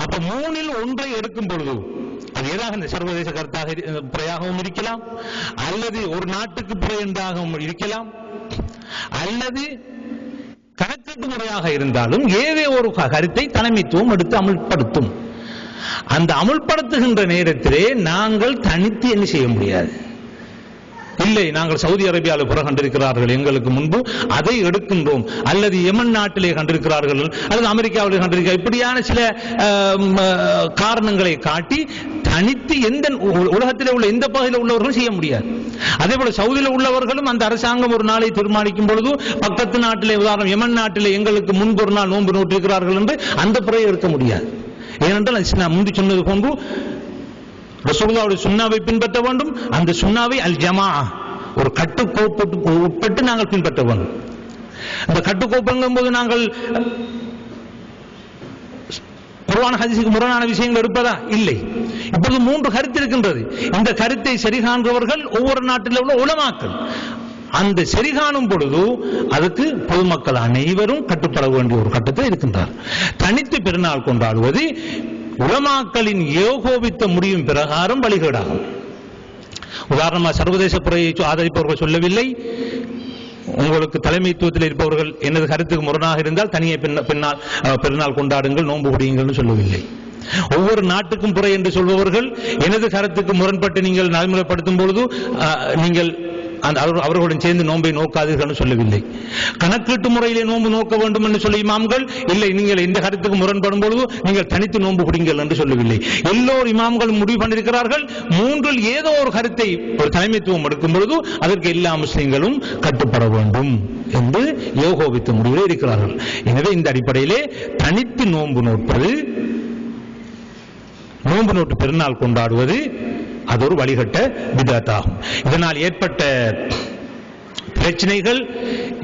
அப்ப மூணில் ஒன்றை எடுக்கும் பொழுது அது ஏதாக இந்த சர்வதேச கருத்தாக புறையாகவும் இருக்கலாம், அல்லது ஒரு நாட்டுக்கு புறை என்றாகவும் இருக்கலாம், அல்லது கணக்கீட்டு முறையாக இருந்தாலும் ஏதோ ஒரு கருத்தை தலைமைத்துவம் எடுத்து அமுல்படுத்தும். அந்த அமுல்படுத்துகின்ற நேரத்திலே நாங்கள் தனித்து என்ன செய்ய முடியாது. இல்லை, நாங்கள் சவுதி அரேபியாவில் புற கண்டிருக்கிறார்கள் எங்களுக்கு முன்பு, அதை எடுக்கின்றோம், அல்லது யமன் நாட்டிலே கண்டிருக்கிறார்கள், அல்லது அமெரிக்காவிலே கண்டிருக்கிறார், இப்படியான சில காரணங்களை காட்டி தனித்து எந்த உலகத்திலே உள்ள எந்த பகுதியில் உள்ளவர்களும் செய்ய முடியாது. அதே போல சவுதியில் உள்ளவர்களும் அந்த அரசாங்கம் ஒரு நாளை தீர்மானிக்கும் பொழுது பக்கத்து நாட்டிலே, உதாரணம் யமன் நாட்டிலே எங்களுக்கு முன்பு ஒரு நாள் நோன்பு நோட்டிருக்கிறார்கள் என்று அந்த புறையை எடுக்க முடியாது. ஏனென்றால் நான் முந்தி சொன்னது போன்று ரசூலுல்லாஹ்வுடைய சுன்னாவை பின்பற்ற வேண்டும். அந்த சுன்னாவை அல் ஜமாஅ ஒரு கட்டுக்கோப்புக்கு உட்பட்டு நாங்கள் பின்பற்ற வேண்டும். அந்த கட்டுக்கோப்புங்கும் போது நாங்கள் குர்ஆன் ஹதீஸுக்கு முரணான விஷயங்கள் எடுப்பதா? இல்லை. இப்போது 3 கருத்து இருக்கின்றது. இந்த கருத்தை சரிகாண்பவர்கள் ஒவ்வொரு நாட்டில் உள்ள உலமாக்கள். அந்த சரிகாணும் பொழுது அதுக்கு பொதுமக்கள் அனைவரும் கட்டுப்பட வேண்டிய ஒரு கட்டத்தில் இருக்கின்றார். தனித்து பெருநாள் கொண்டாடுவது உலமாக்களின் ஏகோபித்த முடியும் பிரகாரம் வழிகேடாகும். உதாரணமாக சர்வதேச புறையை ஆதரிப்பவர்கள் சொல்லவில்லை, உங்களுக்கு தலைமைத்துவத்தில் இருப்பவர்கள் எனது கருத்துக்கு முரணாக இருந்தால் தனியே பெருநாள் கொண்டாடுங்கள், நோன்பு குடியுங்கள் சொல்லவில்லை. ஒவ்வொரு நாட்டுக்கும் புறை என்று சொல்பவர்கள் எனது கருத்துக்கு முரண்பட்டு நீங்கள் நடைமுறைப்படுத்தும் பொழுது நீங்கள் அவர்களுடன் சேர்ந்து நோன்பை நோக்காதீர்கள் சொல்லவில்லை. கணக்கீட்டு முறையிலே நோன்பு நோக்க வேண்டும் என்று சொல்லி இமாம்கள் இல்லை, நீங்கள் இந்த கருத்துக்கு முரண்படும் பொழுது நீங்கள் தனித்து நோன்பு குடிங்கள் என்று சொல்லவில்லை. எல்லோரும் இமாம்களும் முடிவு பண்ணிருக்கிறார்கள், 3இல் ஏதோ ஒரு கருத்தை ஒரு தலைமைத்துவம் எடுக்கும் பொழுது அதற்கு எல்லா முஸ்லிம்களும் கட்டுப்பட வேண்டும் என்று யோகோபித்த முடிவில் இருக்கிறார்கள். எனவே இந்த அடிப்படையிலே தனித்து நோன்பு நோட்பது, நோன்பு நோட்டு பெருநாள் கொண்டாடுவது அது ஒரு வழிகட்ட பிதஅத்தாகும். இதனால் ஏற்பட்ட பிரச்சனைகள்,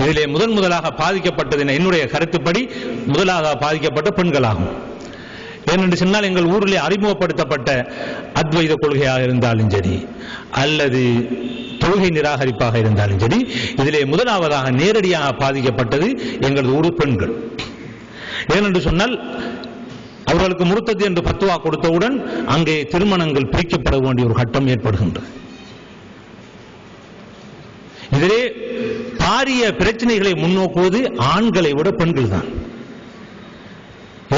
இதிலே முதலாக பாதிக்கப்பட்டது என்னுடைய கருத்துப்படி முதலாக பாதிக்கப்பட்ட பெண்களாகும். ஏனென்று சொன்னால் எங்கள் ஊரிலே அறிமுகப்படுத்தப்பட்ட அத்வைத கொள்கையாக இருந்தாலும் சரி, அல்லது தொழுகை நிராகரிப்பாக இருந்தாலும் சரி, இதிலே முதலாவதாக நேரடியாக பாதிக்கப்பட்டது எங்களது ஊர் பெண்கள். ஏனென்று சொன்னால் அவர்களுக்கு முர்த்தத் என்று ஃபத்வா கொடுத்தவுடன் அங்கே திருமணங்கள் பிரிக்கப்பட வேண்டிய ஒரு கட்டம் ஏற்படுகின்றது. இதிலே பாரிய பிரச்சனைகளை முன்னோக்குவது ஆண்களை விட பெண்கள் தான்.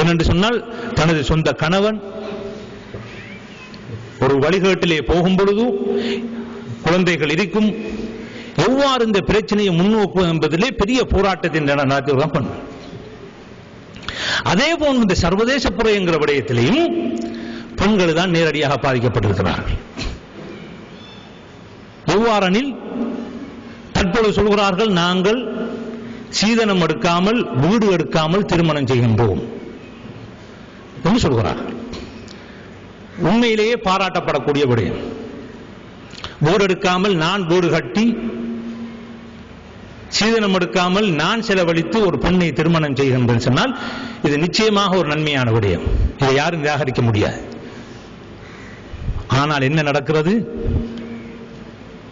ஏனென்று சொன்னால் தனது சொந்த கணவன் ஒரு வழிகேட்டிலே போகும் பொழுது குழந்தைகள் இருக்கும், எவ்வாறு இந்த பிரச்சனையை முன்னோக்குவது என்பதிலே பெரிய போராட்டத்தின் நடத்தியவர்கள் பெண்கள். அதே போன்று இந்த சர்வதேச புறை என்கிற விடயத்திலேயும் பெண்கள் தான் நேரடியாக பாதிக்கப்பட்டிருக்கிறார்கள். எவ்வாறெனில் தற்போது சொல்கிறார்கள், நாங்கள் சீதனம் எடுக்காமல் வீடு எடுக்காமல் திருமணம் செய்கின்றோம் என்று சொல்கிறார்கள். உண்மையிலேயே பாராட்டப்படக்கூடிய விடயம். வீடு எடுக்காமல் நான் வீடு கட்டி சீதனம் எடுக்காமல் நான் செலவழித்து ஒரு பெண்ணை திருமணம் செய்கின்றேன் சொன்னால் இது நிச்சயமாக ஒரு நன்மையான விடயம். இதை யாரும் நிராகரிக்க முடியாது. ஆனால் என்ன நடக்கிறது?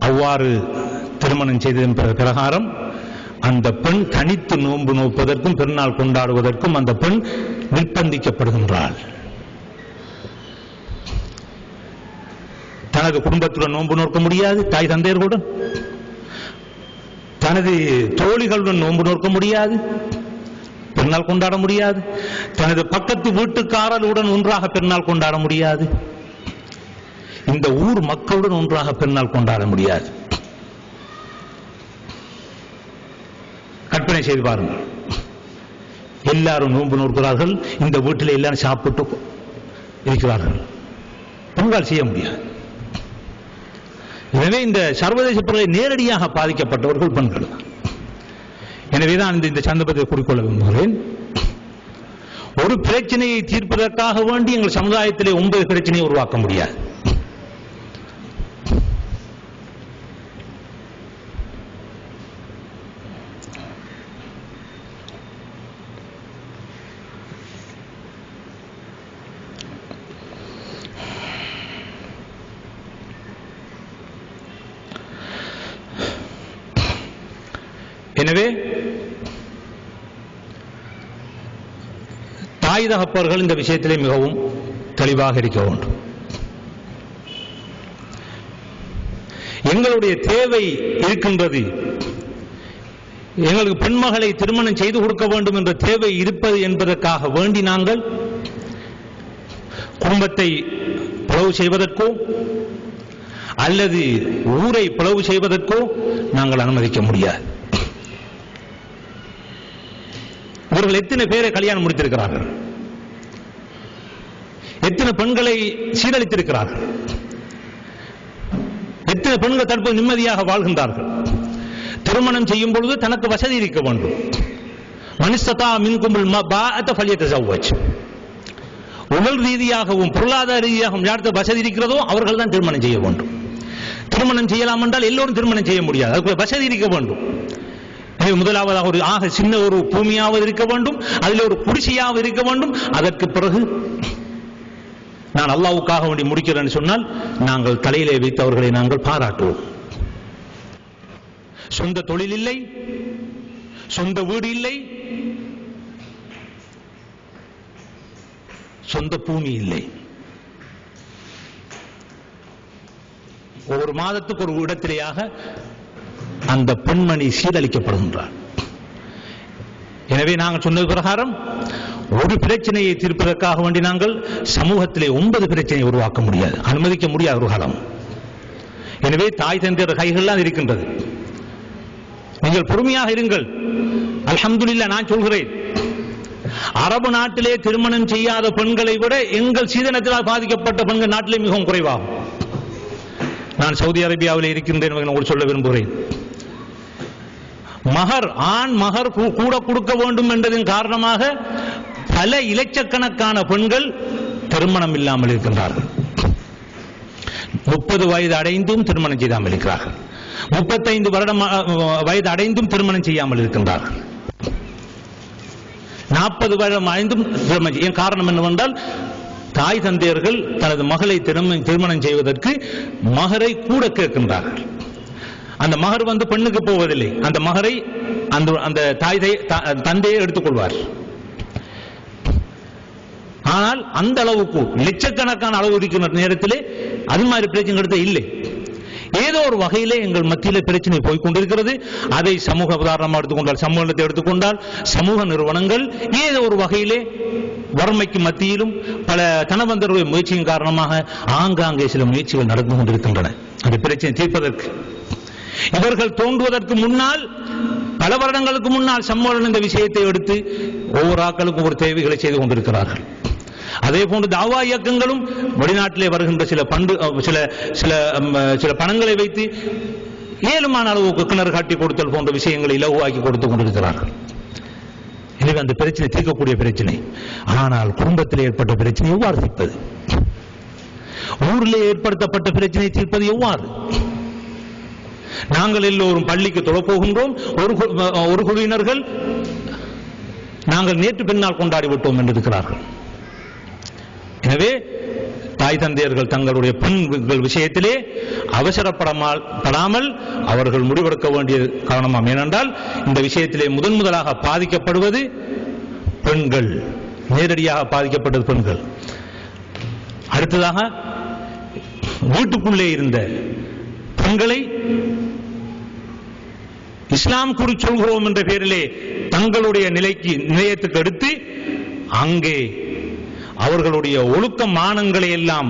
அவ்வாறு திருமணம் செய்ததன் பிரகாரம் அந்த பெண் தனித்து நோன்பு நோப்பதற்கும் பெருநாள் கொண்டாடுவதற்கும் அந்த பெண் நிர்பந்திக்கப்படுகின்றாள். தனது குடும்பத்துடன் நோன்பு நோக்க முடியாது, தாய் தந்தையர்களுடன், தனது தோழிகளுடன் நோன்பு நோக்க முடியாது, பெருநாள் கொண்டாட முடியாது, தனது பக்கத்து வீட்டுக்காரர்களுடன் ஒன்றாக பெருநாள் கொண்டாட முடியாது, இந்த ஊர் மக்களுடன் ஒன்றாக பெருநாள் கொண்டாட முடியாது. கற்பனை செய்து பாருங்கள், எல்லாரும் நோன்பு நோக்கிறார்கள், இந்த வீட்டில் எல்லாரும் சாப்பிட்டு இருக்கிறார்கள், பொங்கல் செய்ய முடியாது. எனவே இந்த சர்வதேச பொருளை நேரடியாக பாதிக்கப்பட்டவர்கள் பெண்கள். எனவேதான் இந்த சந்தர்ப்பத்தை குறிக்கொள்ள விரும்புகிறேன். ஒரு பிரச்சனையை தீர்ப்பதற்காக வேண்டி எங்கள் சமுதாயத்திலே 9 பிரச்சனையை உருவாக்க முடியாது. எனவே தாய் தகப்பர்கள் இந்த விஷயத்திலே மிகவும் தெளிவாக இருக்க வேண்டும். எங்களுடைய தேவை இருக்கின்றது, எங்களுக்கு பெண்மகளை திருமணம் செய்து கொடுக்க வேண்டும் என்ற தேவை இருப்பது என்பதற்காக வேண்டி நாங்கள் குடும்பத்தை பிளவு செய்வதற்கோ அல்லது ஊரை பிளவு செய்வதற்கோ நாங்கள் அனுமதிக்க முடியாது. இவர்கள் எத்தனை பேரை கல்யாணம் முடித்திருக்கிறார்கள், எத்தனை பெண்களை சீரழித்திருக்கிறார்கள், எத்தனை பெண்கள் தற்போது நிம்மதியாக வாழ்கின்றார்கள். திருமணம் செய்யும் பொழுது தனக்கு வசதி இருக்க வேண்டும். மனிஸ்ததா மின்கும்புல் பாஅத ஃபல்யதஸவ்வஜ். உடல் ரீதியாகவும் பொருளாதார ரீதியாகவும் யாருக்கு வசதி இருக்கிறதோ அவர்கள் தான் திருமணம் செய்ய வேண்டும். திருமணம் செய்யலாம் என்றால் எல்லோரும் திருமணம் செய்ய முடியாது, அதுக்கு வசதி இருக்க வேண்டும். முதலாவதாக ஒரு ஆக சின்ன ஒரு பூமியாவது இருக்க வேண்டும், அதில் ஒரு குடிசையாவது இருக்க வேண்டும். அதற்கு பிறகு நான் அல்லாஹ்வுக்காக வேண்டி முடிக்கிறேன் சொன்னால் நாங்கள் தலையிலே வைத்து அவர்களை நாங்கள் பாராட்டுவோம். சொந்த தொழில் இல்லை, சொந்த வீடு இல்லை, சொந்த பூமி இல்லை. ஒவ்வொரு மாதத்துக்கு ஒரு இடத்திலேயாக அந்த பெண்மணி சீரழிக்கப்படுகின்றார். எனவே நாங்கள் சொன்னது பிரகாரம் ஒரு பிரச்சனையை தீர்ப்பதற்காக வேண்டி நாங்கள் சமூகத்திலே 9 பிரச்சனையை உருவாக்க முடியாது, அனுமதிக்க முடியாது ஒரு காலம். எனவே தாய் தந்தையர் கைகள்லாம் இருக்கின்றது. நீங்கள் பொறுமையாக இருங்கள். அல்ஹம்துலில்லாஹ், நான் சொல்கிறேன், அரபு நாட்டிலே திருமணம் செய்யாத பெண்களை விட எங்கள் சீதனத்தினால் பாதிக்கப்பட்ட பெண்கள் நாட்டிலே மிகவும் குறைவாகும். நான் சவுதி அரேபியாவில் இருக்கின்றேன் உங்களுக்கு சொல்ல விரும்புகிறேன். மகர், ஆண் மகர் கூட கொடுக்க வேண்டும் என்பதன் காரணமாக பல இலட்சக்கணக்கான பெண்கள் திருமணம் இல்லாமல் இருக்கின்றார்கள். 30 வயது அடைந்தும் திருமணம் செய்யாமல் இருக்கிறார்கள். 35 வயது அடைந்தும் திருமணம் செய்யாமல் இருக்கின்றார்கள். 40 வருடம் அடைந்தும் திருமணம். ஏன் காரணம் என்னவென்றால் தாய் தந்தையர்கள் தனது மகளை திருமணம் செய்வதற்கு மகரை கூட கேட்கின்றார்கள். அந்த மகர் பெண்ணுக்கு போவதில்லை, அந்த மகரை அந்த தந்தையை எடுத்துக்கொள்வார். ஆனால் அந்த அளவுக்கு லட்சக்கணக்கான அளவு இருக்கிற நேரத்திலே அது மாதிரி பிரச்சனை எடுத்த இல்லை. ஏதோ ஒரு வகையிலே எங்கள் மத்தியிலே பிரச்சனை போய்கொண்டிருக்கிறது. அதை சமூக உதாரணமாக எடுத்துக்கொண்டால், சமூகத்தை எடுத்துக்கொண்டால், சமூக நிறுவனங்கள் ஏதோ ஒரு வகையிலே வறுமைக்கு மத்தியிலும் பல தனவந்தருடைய முயற்சியின் காரணமாக ஆங்காங்கே சில முயற்சிகள் நடந்து கொண்டிருக்கின்றன அந்த பிரச்சனை தீர்ப்பதற்கு. இவர்கள் தோன்றுவதற்கு முன்னால், பல வருடங்களுக்கு முன்னால் சம்மேளனம் இந்த விஷயத்தை எடுத்து ஒவ்வொரு ஆக்களுக்கும் ஒரு தேவைகளை செய்து கொண்டிருக்கிறார்கள். அதே போன்று தாவா இயக்கங்களும் வெளிநாட்டிலே வருகின்ற சில பணங்களை வைத்து ஏழுமான அளவுக்கு கிணறு காட்டி கொடுத்தல் போன்ற விஷயங்களை இலகுவாக்கி கொடுத்துக் கொண்டிருக்கிறார்கள். எனவே அந்த பிரச்சனை தீர்க்கக்கூடிய பிரச்சனை. ஆனால் குடும்பத்தில் ஏற்பட்ட பிரச்சனை எவ்வாறு தீர்ப்பது? ஊரிலே ஏற்படுத்தப்பட்ட பிரச்சனை தீர்ப்பது எவ்வாறு? நாங்கள் எல்லோரும் பள்ளிக்கு தொழப் போகின்றோம். ஒரு குழுவினர்கள் நாங்கள் நேற்று பின்னால் கொண்டாடிவிட்டோம் என்று இருக்கிறார்கள். எனவே தாய் தந்தையர்கள் தங்களுடைய பெண்கள் விஷயத்திலே அவசரப்படாமல் அவர்கள் முடிவெடுக்க வேண்டிய காரணமாம். ஏனென்றால் இந்த விஷயத்திலே முதலாக பாதிக்கப்படுவது பெண்கள், நேரடியாக பாதிக்கப்பட்டது பெண்கள். அடுத்ததாக வீட்டுக்குள்ளே இருந்த பெண்களை இஸ்லாம் குறி சொல்கிறோம் என்ற பெயரிலே தங்களுடைய நிலையத்துக்கு எடுத்து அங்கே அவர்களுடைய ஒழுக்க மானங்களை எல்லாம்